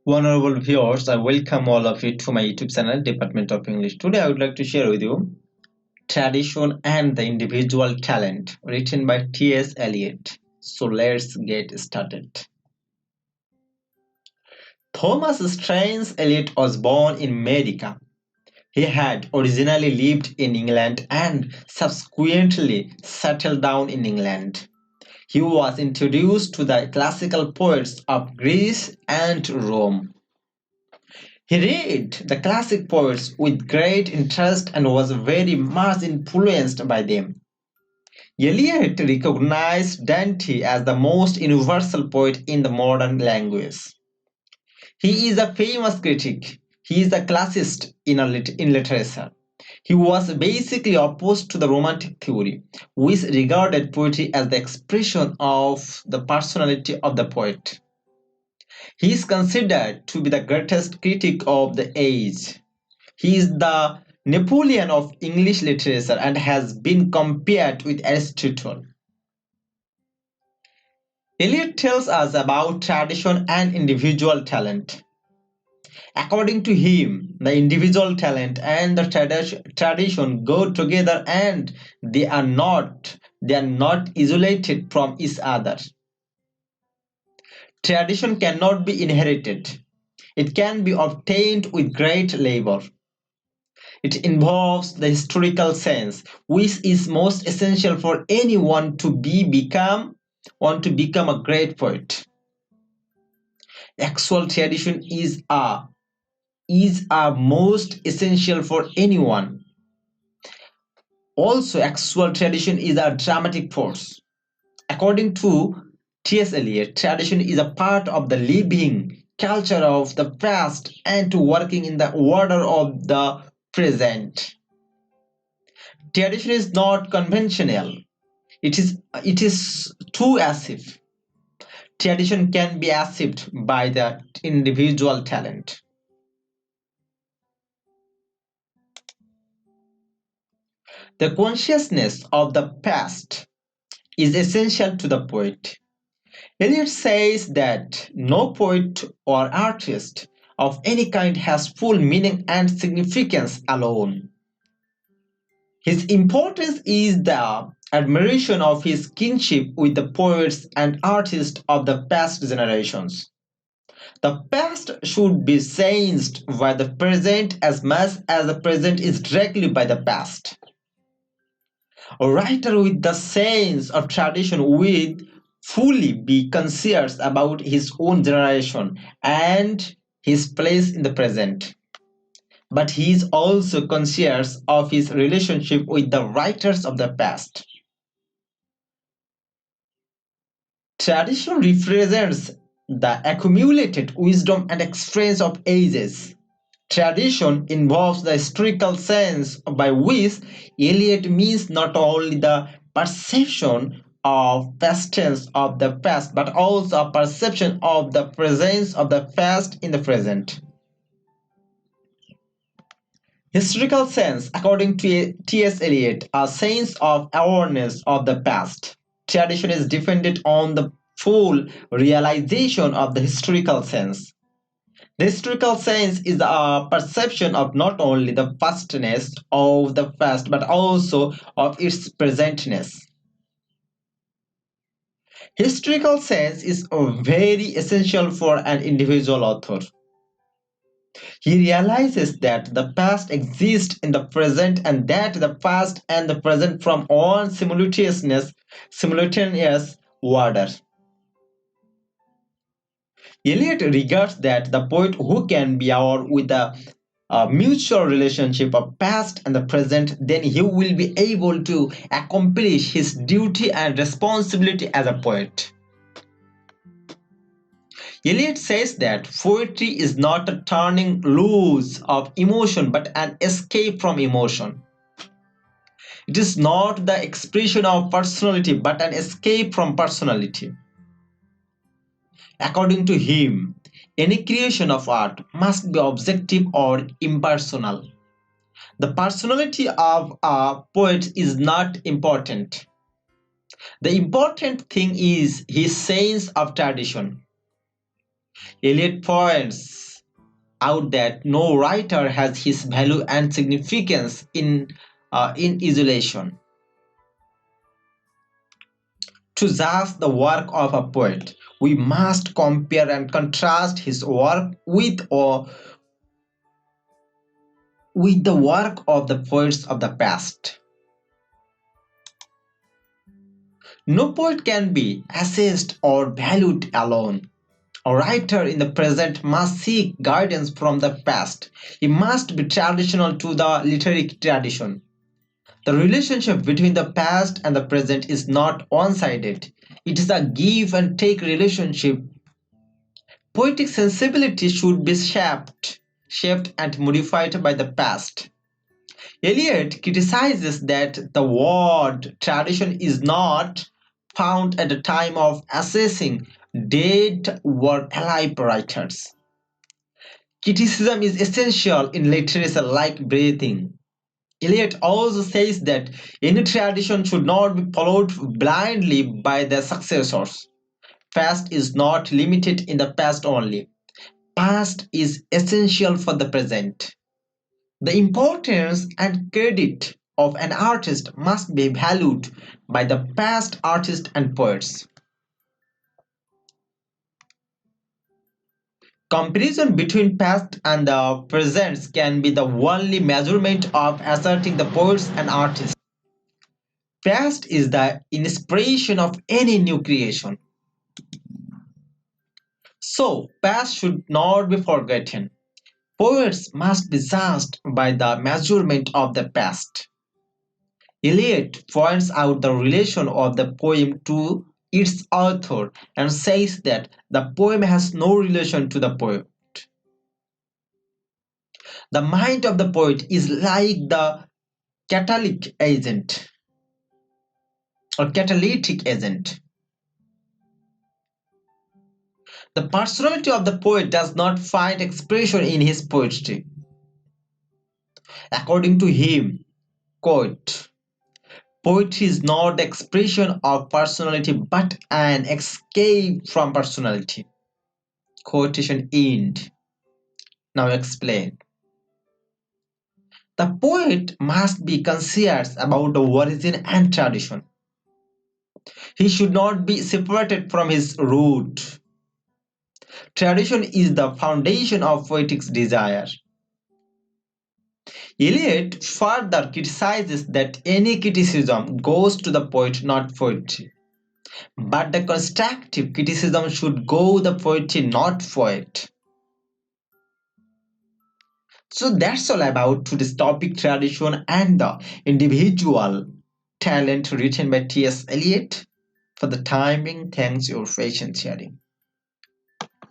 Honorable viewers, I welcome all of you to my YouTube channel, Department of English. Today I would like to share with you Tradition and the Individual Talent, written by T.S. Eliot. So let's get started. Thomas Strange Eliot was born in America. He had originally lived in England and subsequently settled down in England. He was introduced to the classical poets of Greece and Rome. He read the classic poets with great interest and was very much influenced by them. Eliot recognized Dante as the most universal poet in the modern language. He is a famous critic. He is a classicist in literature. He was basically opposed to the Romantic theory, which regarded poetry as the expression of the personality of the poet. He is considered to be the greatest critic of the age. He is the Napoleon of English literature and has been compared with Aristotle. Eliot tells us about tradition and individual talent. According to him, the individual talent and the tradition go together and they are not isolated from each other. Tradition cannot be inherited. It can be obtained with great labor. It involves the historical sense, which is most essential for anyone to become a great poet. Actual tradition is a most essential for anyone. Also, actual tradition is a dramatic force. According to T.S. Eliot, tradition is a part of the living culture of the past and to working in the order of the present. Tradition is not conventional. It is too active. Tradition can be achieved by the individual talent. The consciousness of the past is essential to the poet. Eliot says that no poet or artist of any kind has full meaning and significance alone. His importance is the admiration of his kinship with the poets and artists of the past generations. The past should be sensed by the present as much as the present is directly by the past. A writer with the sense of tradition will fully be conscious about his own generation and his place in the present. But he is also conscious of his relationship with the writers of the past. Tradition represents the accumulated wisdom and experience of ages. Tradition involves the historical sense by which Eliot means not only the perception of past tense of the past, but also a perception of the presence of the past in the present. Historical sense, according to T.S. Eliot, a sense of awareness of the past. Tradition is dependent on the full realization of the historical sense. The historical sense is a perception of not only the pastness of the past but also of its presentness. Historical sense is very essential for an individual author. He realizes that the past exists in the present and that the past and the present form one simultaneous order. Eliot regards that the poet who can be aware with the mutual relationship of past and the present, then he will be able to accomplish his duty and responsibility as a poet. Eliot says that poetry is not a turning loose of emotion but an escape from emotion. It is not the expression of personality but an escape from personality. According to him, any creation of art must be objective or impersonal. The personality of a poet is not important. The important thing is his sense of tradition. Eliot points out that no writer has his value and significance in isolation. To judge the work of a poet, we must compare and contrast his work with the work of the poets of the past. No poet can be assessed or valued alone. A writer in the present must seek guidance from the past. He must be traditional to the literary tradition. The relationship between the past and the present is not one sided, it is a give and take relationship. Poetic sensibility should be shaped and modified by the past. Eliot criticizes that the word tradition is not found at the time of assessing dead or alive writers. Criticism is essential in literature like breathing. Eliot also says that any tradition should not be followed blindly by their successors. Past is not limited in the past only. Past is essential for the present. The importance and credit of an artist must be valued by the past artists and poets. Comparison between past and the presents can be the only measurement of asserting the poets and artists. Past is the inspiration of any new creation. So, past should not be forgotten. Poets must be judged by the measurement of the past. Eliot points out the relation of the poem to its author and says that the poem has no relation to the poet. The mind of the poet is like the catalytic agent or catalytic agent. The personality of the poet does not find expression in his poetry. According to him, quote, poetry is not the expression of personality but an escape from personality. Quotation end. Now explain. The poet must be conscious about the origin and tradition. He should not be separated from his root. Tradition is the foundation of poetic desire. Eliot further criticizes that any criticism goes to the poet, not poetry. But the constructive criticism should go the poetry, not poet. So that's all about today's topic, tradition and the individual talent, written by T.S. Eliot. For the timing, thanks your patience sharing.